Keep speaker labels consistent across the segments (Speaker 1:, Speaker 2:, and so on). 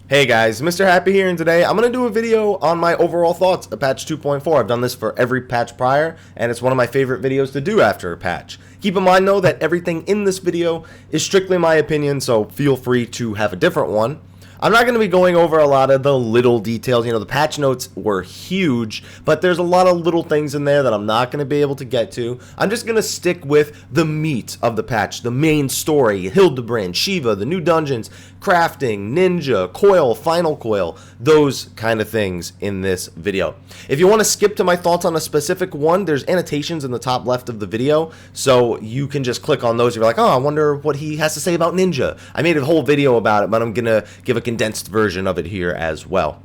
Speaker 1: Hey guys, Mr. Happy here, and today I'm going to do a video on my overall thoughts of patch 2.4. I've done this for every patch prior, and it's one of my favorite videos to do after a patch. Keep in mind though that everything in this video is strictly my opinion, so feel free to have a different one. I'm not going to be going over a lot of the little details. You know, the patch notes were huge, but there's a lot of little things in there that I'm not going to be able to get to. I'm just going to stick with the meat of the patch, the main story, Hildebrand, Shiva, the new dungeons, crafting, ninja, coil, final coil, those kind of things in this video. If you want to skip to my thoughts on a specific one, there's annotations in the top left of the video, so you can just click on those. You're like, oh, I wonder what he has to say about ninja. I made a whole video about it, but I'm going to give a condensed version of it here as well.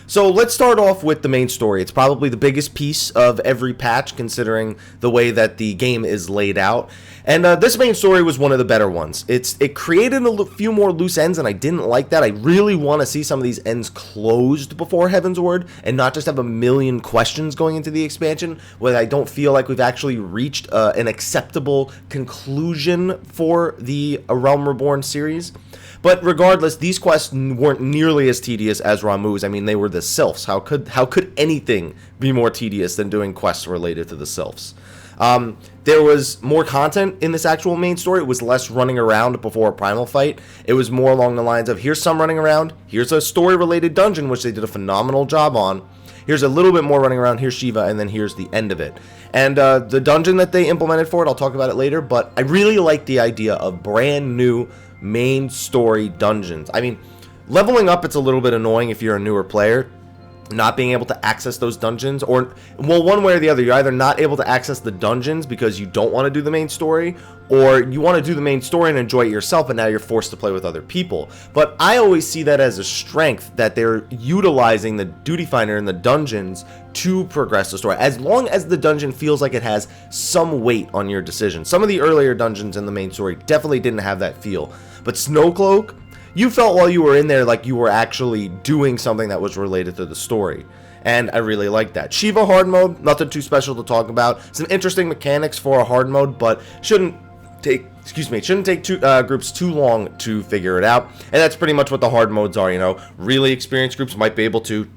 Speaker 1: So let's start off with the main story. It's probably the biggest piece of every patch considering the way that the game is laid out. And this main story was one of the better ones. It created a few more loose ends, and I didn't like that. I really want to see some of these ends closed before Heaven's Word and not just have a million questions going into the expansion where I don't feel like we've actually reached an acceptable conclusion for the A Realm Reborn series. But regardless, these quests weren't nearly as tedious as Ramuh's. I mean, they were the sylphs. How could anything be more tedious than doing quests related to the sylphs? There was more content in this actual main story. It was less running around before a primal fight. It was more along the lines of, here's some running around, here's a story-related dungeon, which they did a phenomenal job on. Here's a little bit more running around, here's Shiva, and then here's the end of it. And the dungeon that they implemented for it, I'll talk about it later, but I really like the idea of brand new main story dungeons. I mean, leveling up, it's a little bit annoying if you're a newer player, not being able to access those dungeons, or, well, one way or the other. You're either not able to access the dungeons because you don't want to do the main story, or you want to do the main story and enjoy it yourself, but now you're forced to play with other people. But I always see that as a strength, that they're utilizing the duty finder in the dungeons to progress the story, as long as the dungeon feels like it has some weight on your decision. Some of the earlier dungeons in the main story definitely didn't have that feel, but Snowcloak, you felt while you were in there like you were actually doing something that was related to the story, and I really like that. Shiva hard mode, nothing too special to talk about. Some interesting mechanics for a hard mode, but shouldn't take groups too long to figure it out. And that's pretty much what the hard modes are. You know, really experienced groups might be able to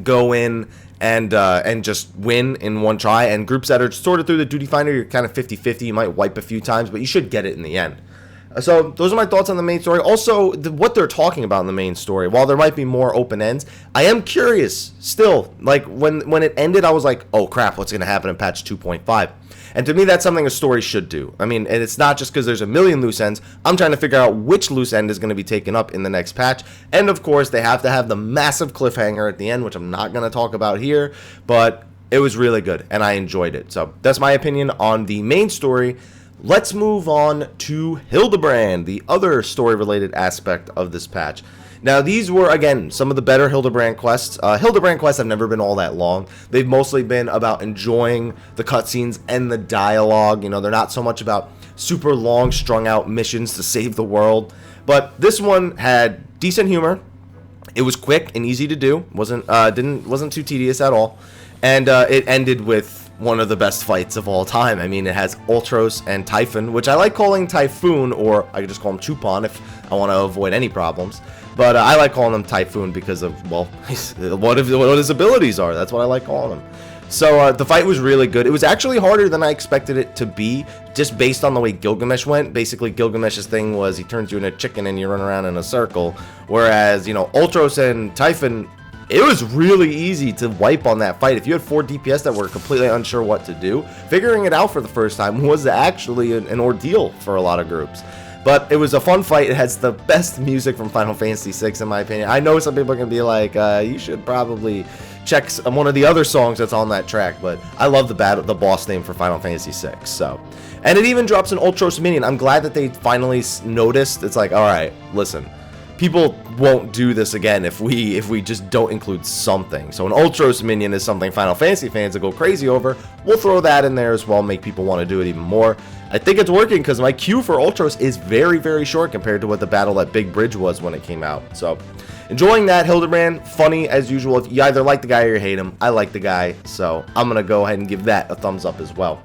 Speaker 1: go in and just win in one try, and groups that are sorted through the duty finder, you're kind of 50-50. You might wipe a few times, but you should get it in the end. So those are my thoughts on the main story. Also, what they're talking about in the main story. While there might be more open ends, I am curious still. Like when it ended, I was like, oh crap, what's going to happen in patch 2.5? And to me, that's something a story should do. I mean, and it's not just because there's a million loose ends. I'm trying to figure out which loose end is going to be taken up in the next patch. And of course, they have to have the massive cliffhanger at the end, which I'm not going to talk about here. But it was really good, and I enjoyed it. So that's my opinion on the main story. Let's move on to Hildebrand, the other story-related aspect of this patch. Now, these were, again, some of the better Hildebrand quests. Hildebrand quests have never been all that long. They've mostly been about enjoying the cutscenes and the dialogue. You know, they're not so much about super long, strung-out missions to save the world. But this one had decent humor. It was quick and easy to do. Wasn't too tedious at all. And it ended with one of the best fights of all time. I mean, it has Ultros and Typhon, which I like calling Typhoon, or I could just call him Chupon if I want to avoid any problems. But I like calling him Typhoon because of, well, what his abilities are. That's what I like calling him. So the fight was really good. It was actually harder than I expected it to be, just based on the way Gilgamesh went. Basically, Gilgamesh's thing was he turns you into a chicken and you run around in a circle, whereas, you know, Ultros and Typhon, it was really easy to wipe on that fight. If you had 4 DPS that were completely unsure what to do, figuring it out for the first time was actually an ordeal for a lot of groups. But it was a fun fight. It has the best music from Final Fantasy VI, in my opinion. I know some people are going to be like, you should probably check one of the other songs that's on that track, but I love the boss theme for Final Fantasy VI. So, and it even drops an Ultros minion. I'm glad that they finally noticed. It's like, all right, listen. People won't do this again if we just don't include something. So an Ultros minion is something Final Fantasy fans will go crazy over. We'll throw that in there as well, make people want to do it even more. I think it's working because my queue for Ultros is very, very short compared to what the battle at Big Bridge was when it came out. So enjoying that. Hildebrand, funny as usual. If you either like the guy or you hate him, I like the guy. So I'm going to go ahead and give that a thumbs up as well.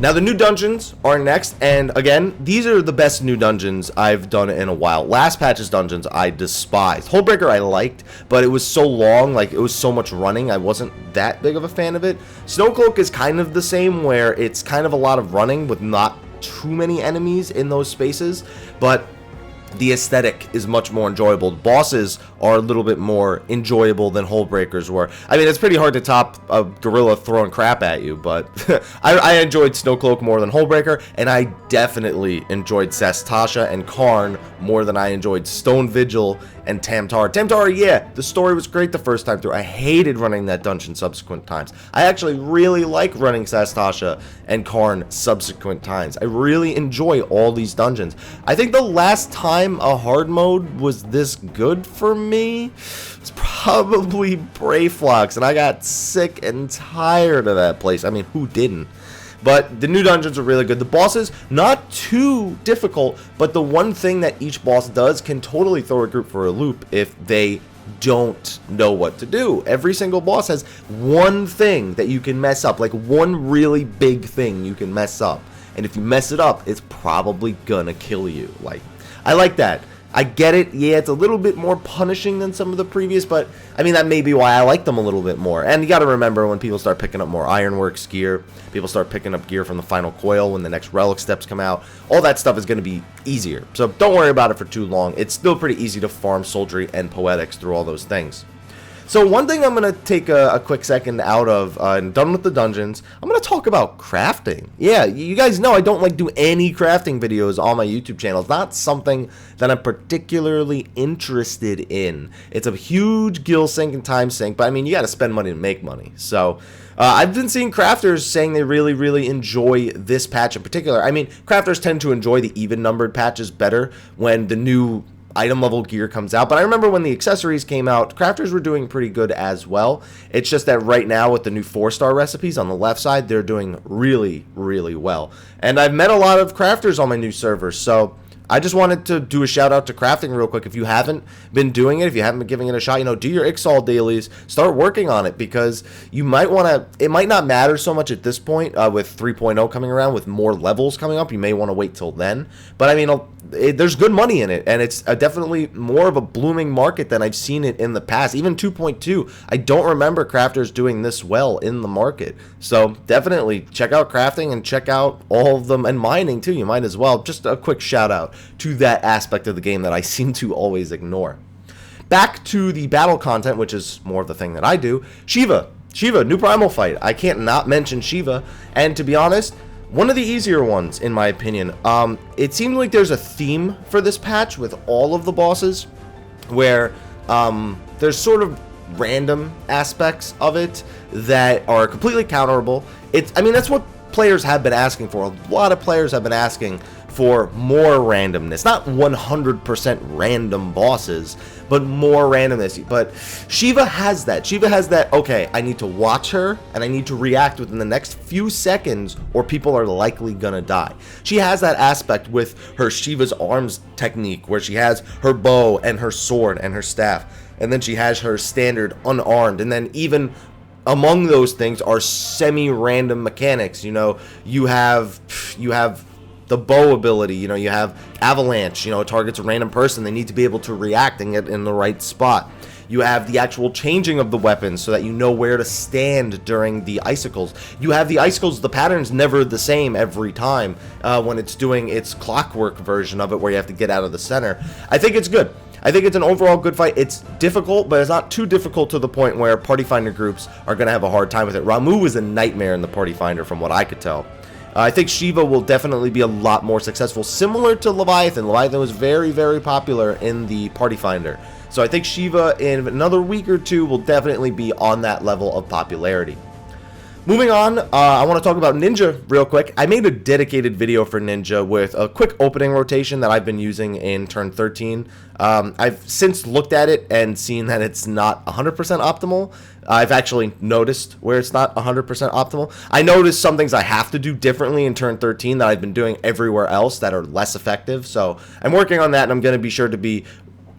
Speaker 1: Now the new dungeons are next, and again, these are the best new dungeons I've done in a while. Last patch's dungeons I despised. Hullbreaker I liked, but it was so long, like it was so much running, I wasn't that big of a fan of it. Snowcloak is kind of the same, where it's kind of a lot of running with not too many enemies in those spaces, but the aesthetic is much more enjoyable. Bosses are a little bit more enjoyable than Hullbreakers were. I mean, it's pretty hard to top a gorilla throwing crap at you, but I enjoyed Snowcloak more than Hullbreaker, and I definitely enjoyed Sastasha and Karn more than I enjoyed Stone Vigil and Tamtar. Tamtar, yeah, the story was great the first time through. I hated running that dungeon subsequent times. I actually really like running Sastasha and Karn subsequent times. I really enjoy all these dungeons. I think the last time a hard mode was this good for me, it's probably Brayflox, and I got sick and tired of that place. I mean, who didn't? But the new dungeons are really good. The bosses, not too difficult, but the one thing that each boss does can totally throw a group for a loop if they don't know what to do. Every single boss has one thing that you can mess up, like one really big thing you can mess up. And if you mess it up, it's probably gonna kill you. Like, I like that. I get it, yeah, it's a little bit more punishing than some of the previous, but I mean, that may be why I like them a little bit more. And you gotta remember, when people start picking up more Ironworks gear, people start picking up gear from the final Coil when the next relic steps come out, all that stuff is gonna be easier. So don't worry about it for too long. It's still pretty easy to farm Soldiery and Poetics through all those things. So one thing I'm going to take a quick second out of, and done with the dungeons, I'm going to talk about crafting. Yeah, you guys know I don't like do any crafting videos on my YouTube channel. It's not something that I'm particularly interested in. It's a huge gill sink and time sink, but I mean, you got to spend money to make money. So I've been seeing crafters saying they really, really enjoy this patch in particular. I mean, crafters tend to enjoy the even-numbered patches better when the new item level gear comes out, but I remember when the accessories came out, crafters were doing pretty good as well. It's just that right now with the new 4-star recipes on the left side, they're doing really, really well. And I've met a lot of crafters on my new servers, so I just wanted to do a shout out to crafting real quick. If you haven't been doing it, if you haven't been giving it a shot, you know, do your Ixal dailies, start working on it, because you might want to, it might not matter so much at this point with 3.0 coming around, with more levels coming up, you may want to wait till then, but I mean, there's good money in it, and it's definitely more of a blooming market than I've seen it in the past. Even 2.2, I don't remember crafters doing this well in the market. So definitely check out crafting and check out all of them, and mining too, you might as well. Just a quick shout out to that aspect of the game that I seem to always ignore. Back to the battle content, which is more of the thing that I do. Shiva, new primal fight. I can't not mention Shiva, and to be honest, one of the easier ones, in my opinion. It seemed like there's a theme for this patch with all of the bosses, where there's sort of random aspects of it that are completely counterable. I mean, that's what players have been asking for. A lot of players have been asking for more randomness. Not 100% random bosses, but more randomness. But Shiva has that. Shiva has that, okay, I need to watch her, and I need to react within the next few seconds, or people are likely gonna die. She has that aspect with her Shiva's arms technique, where she has her bow and her sword and her staff, and then she has her standard unarmed, and then even among those things are semi-random mechanics. You know, you have the bow ability, you know, you have avalanche, you know, it targets a random person, they need to be able to react and get in the right spot. You have the actual changing of the weapons so that you know where to stand during the icicles. You have the icicles, the pattern's never the same every time when it's doing its clockwork version of it, where you have to get out of the center. I think it's good. I think it's an overall good fight. It's difficult, but it's not too difficult to the point where Party Finder groups are going to have a hard time with it. Ramuh was a nightmare in the Party Finder from what I could tell. I think Shiva will definitely be a lot more successful, similar to Leviathan. Leviathan was very, very popular in the Party Finder. So I think Shiva in another week or two will definitely be on that level of popularity. Moving on, I want to talk about Ninja real quick. I made a dedicated video for Ninja with a quick opening rotation that I've been using in turn 13. I've since looked at it and seen that it's not 100% optimal. I've actually noticed where it's not 100% optimal. I noticed some things I have to do differently in turn 13 that I've been doing everywhere else that are less effective. So I'm working on that, and I'm going to be sure to be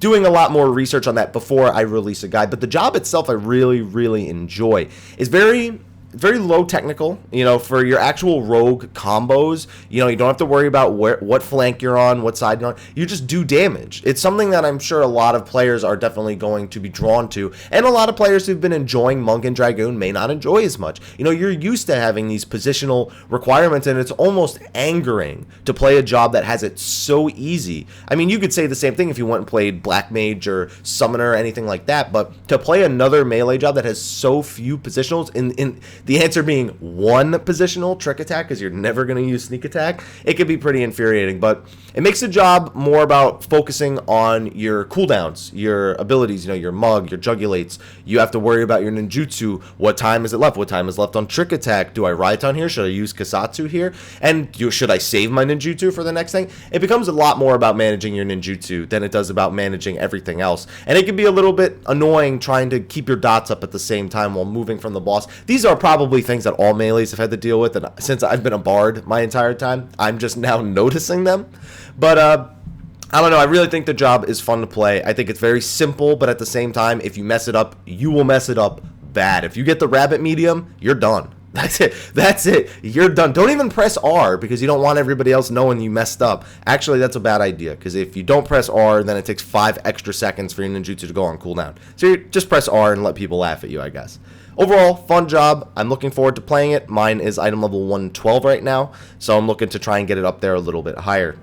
Speaker 1: doing a lot more research on that before I release a guide. But the job itself I really, really enjoy. It's very very low technical, you know, for your actual rogue combos. You know, you don't have to worry about what flank you're on, what side you're on. You just do damage. It's something that I'm sure a lot of players are definitely going to be drawn to, and a lot of players who've been enjoying Monk and Dragoon may not enjoy as much. You know, you're used to having these positional requirements, and it's almost angering to play a job that has it so easy. I mean, you could say the same thing if you went and played Black Mage or Summoner or anything like that, but to play another melee job that has so few positionals, in the answer being one positional trick attack, because you're never going to use sneak attack, it can be pretty infuriating. But it makes the job more about focusing on your cooldowns, your abilities, you know, your mug, your jugulates. You have to worry about your ninjutsu. What time is it left? What time is left on trick attack? Do I Raiton here? Should I use Kasatsu here? And should I save my ninjutsu for the next thing? It becomes a lot more about managing your ninjutsu than it does about managing everything else. And it can be a little bit annoying trying to keep your dots up at the same time while moving from the boss. These are probably things that all melees have had to deal with, and since I've been a bard my entire time, I'm just now noticing them. But I don't know, I really think the job is fun to play. I think it's very simple, but at the same time, if you mess it up, you will mess it up bad. If you get the rabbit medium, you're done. That's it. That's it. You're done. Don't even press R, because you don't want everybody else knowing you messed up. Actually, that's a bad idea, because if you don't press R, then it takes 5 extra seconds for your ninjutsu to go on cooldown. So you just press R and let people laugh at you, I guess. Overall, fun job. I'm looking forward to playing it. Mine is item level 112 right now, so I'm looking to try and get it up there a little bit higher.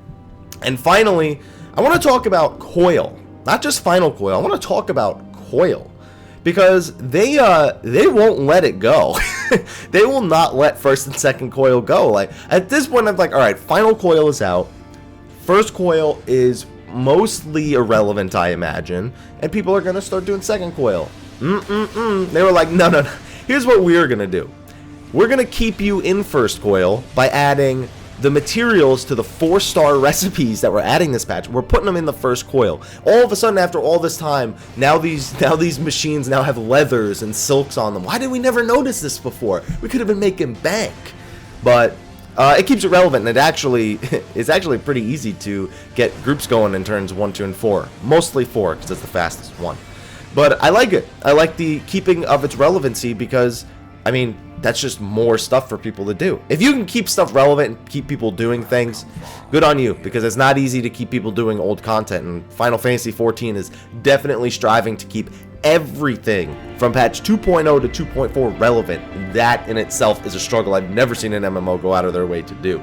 Speaker 1: And finally, I want to talk about Coil. Not just Final Coil. I want to talk about Coil, because they won't let it go. They will not let first and second Coil go. Like, at this point, I'm like, all right, Final Coil is out. First Coil is mostly irrelevant, I imagine, and people are gonna start doing second Coil. They were like, no. Here's what we're gonna do. We're gonna keep you in first Coil by adding the materials to the 4-star recipes that we're adding this patch. We're putting them in the first Coil. All of a sudden, after all this time, now these machines now have leathers and silks on them. Why did we never notice this before? We could have been making bank. But it keeps it relevant, and it's actually pretty easy to get groups going in turns 1, 2, and 4. Mostly 4, because it's the fastest one. But I like it. I like the keeping of its relevancy, because, I mean, that's just more stuff for people to do. If you can keep stuff relevant and keep people doing things, good on you, because it's not easy to keep people doing old content, and Final Fantasy XIV is definitely striving to keep everything from patch 2.0 to 2.4 relevant. That in itself is a struggle I've never seen an MMO go out of their way to do.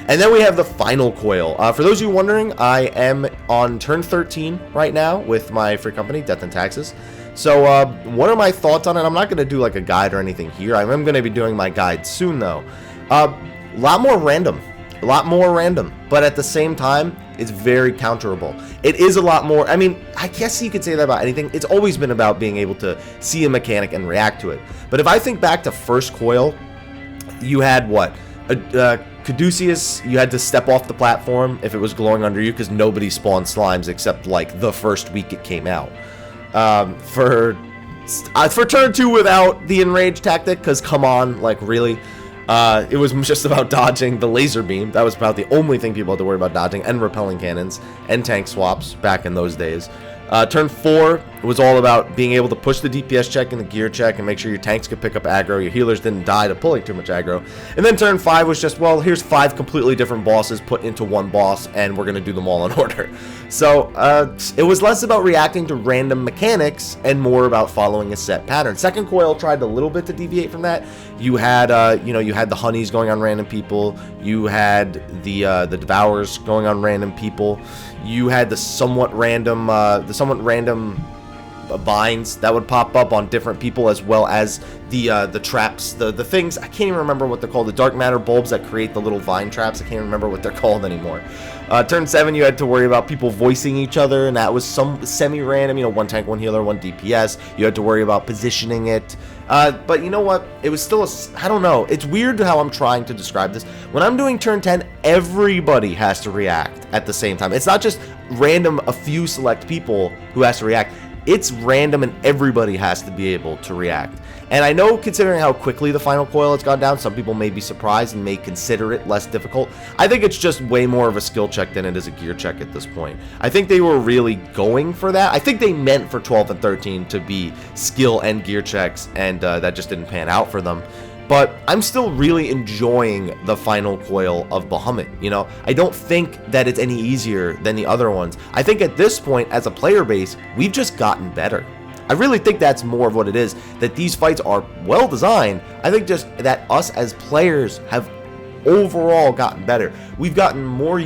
Speaker 1: And then we have the Final Coil. For those of you wondering, I am on turn 13 right now with my free company, Death and Taxes. So, what are my thoughts on it? I'm not going to do like a guide or anything here. I am going to be doing my guide soon, though. A lot more random. But at the same time, it's very counterable. It is a lot more, I mean, I guess you could say that about anything. It's always been about being able to see a mechanic and react to it. But if I think back to first Coil, you had what? Caduceus, you had to step off the platform if it was glowing under you, because nobody spawned slimes except like the first week it came out. For turn 2 without the enrage tactic, because come on, like really, it was just about dodging the laser beam. That was about the only thing people had to worry about dodging, and repelling cannons and tank swaps back in those days. Turn 4 was all about being able to push the DPS check and the gear check and make sure your tanks could pick up aggro, your healers didn't die to pulling too much aggro. And then turn 5 was just, well, here's 5 completely different bosses put into one boss, and we're going to do them all in order. So, it was less about reacting to random mechanics and more about following a set pattern. Second Coil tried a little bit to deviate from that. You had, you had the honeys going on random people. You had the devours going on random people. You had the somewhat random vines that would pop up on different people, as well as the traps, the things, I can't even remember what they're called, the dark matter bulbs that create the little vine traps. I can't remember what they're called anymore. Turn 7, you had to worry about people voicing each other, and that was some semi-random, you know, 1 tank, 1 healer, 1 DPS. You had to worry about positioning it. But you know what? It was still I don't know. It's weird how I'm trying to describe this. When I'm doing turn 10, everybody has to react at the same time. It's not just random, a few select people who has to react. It's random, and everybody has to be able to react. And I know, considering how quickly the Final Coil has gone down, some people may be surprised and may consider it less difficult. I think it's just way more of a skill check than it is a gear check at this point. I think they were really going for that. I think they meant for 12 and 13 to be skill and gear checks, and that just didn't pan out for them. but I'm still really enjoying the final coil of Bahamut. You know, I don't think that it's any easier than the other ones. I think at this point, as a player base, we've just gotten better. I really think that's more of what it is, that these fights are well designed. I think just that us as players have overall gotten better. We've gotten more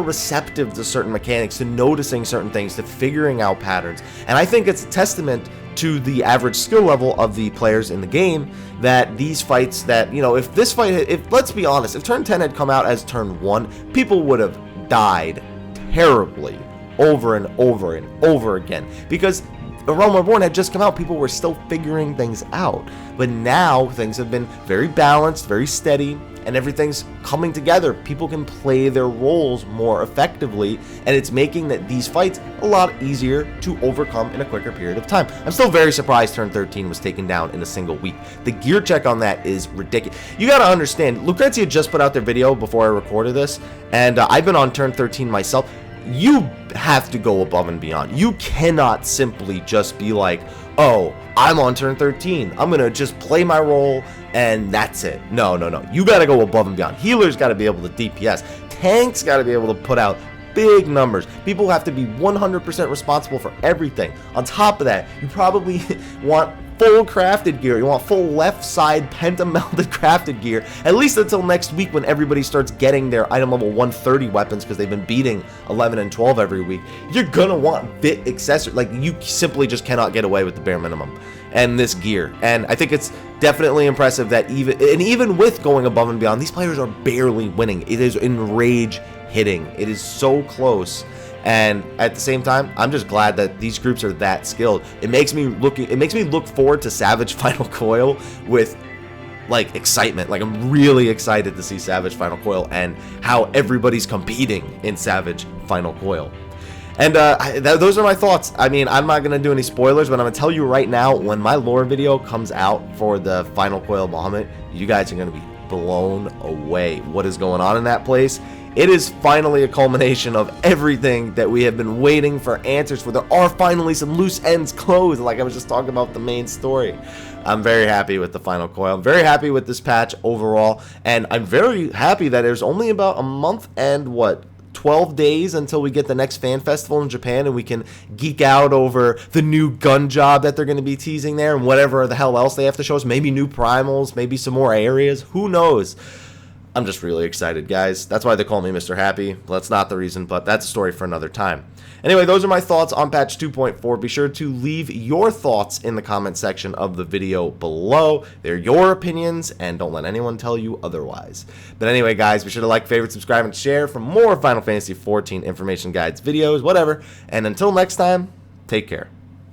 Speaker 1: receptive to certain mechanics, to noticing certain things, to figuring out patterns. And I think it's a testament to the average skill level of the players in the game that these fights, that, you know, if let's be honest, if turn 10 had come out as turn 1, people would have died terribly over and over and over again, because A Realm Reborn had just come out. People were still figuring things out. But now things have been very balanced, very steady, and everything's coming together. People can play their roles more effectively, and it's making these fights a lot easier to overcome in a quicker period of time. I'm still very surprised turn 13 was taken down in a single week. The gear check on that is ridiculous. You gotta understand, Lucrezia just put out their video before I recorded this, and I've been on turn 13 myself. You have to go above and beyond. You cannot simply just be like, oh, I'm on turn 13, I'm gonna just play my role and that's it. No. You gotta go above and beyond. Healers gotta be able to DPS. Tanks gotta be able to put out big numbers. People have to be 100% responsible for everything. On top of that, you probably want full crafted gear. You want full left side pentamelted crafted gear, at least until next week when everybody starts getting their item level 130 weapons, because they've been beating 11 and 12 every week. You're gonna want bit accessories. Like, you simply just cannot get away with the bare minimum and this gear. And I think it's definitely impressive that even with going above and beyond, these players are barely winning. It is enrage hitting. It is so close. And at the same time, I'm just glad that these groups are that skilled. It makes me look forward to Savage Final Coil with like excitement. Like, I'm really excited to see Savage Final Coil and how everybody's competing in Savage Final Coil. And those are my thoughts. I mean, I'm not going to do any spoilers, but I'm going to tell you right now, when my lore video comes out for the Final Coil Bahamut, you guys are going to be blown away what is going on in that place. It is finally a culmination of everything that we have been waiting for answers for. There are finally some loose ends closed, like I was just talking about the main story. I'm very happy with the Final Coil. I'm very happy with this patch overall, and I'm very happy that there's only about a month and 12 days until we get the next fan festival in Japan, and we can geek out over the new gun job that they're going to be teasing there, and whatever the hell else they have to show us. Maybe new primals, maybe some more areas. Who knows? I'm just really excited, guys. That's why they call me Mr. Happy. Well, that's not the reason, but that's a story for another time. Anyway, those are my thoughts on patch 2.4. Be sure to leave your thoughts in the comment section of the video below. They're your opinions, and don't let anyone tell you otherwise. But anyway, guys, be sure to like, favorite, subscribe, and share for more Final Fantasy XIV information guides, videos, whatever. And until next time, take care.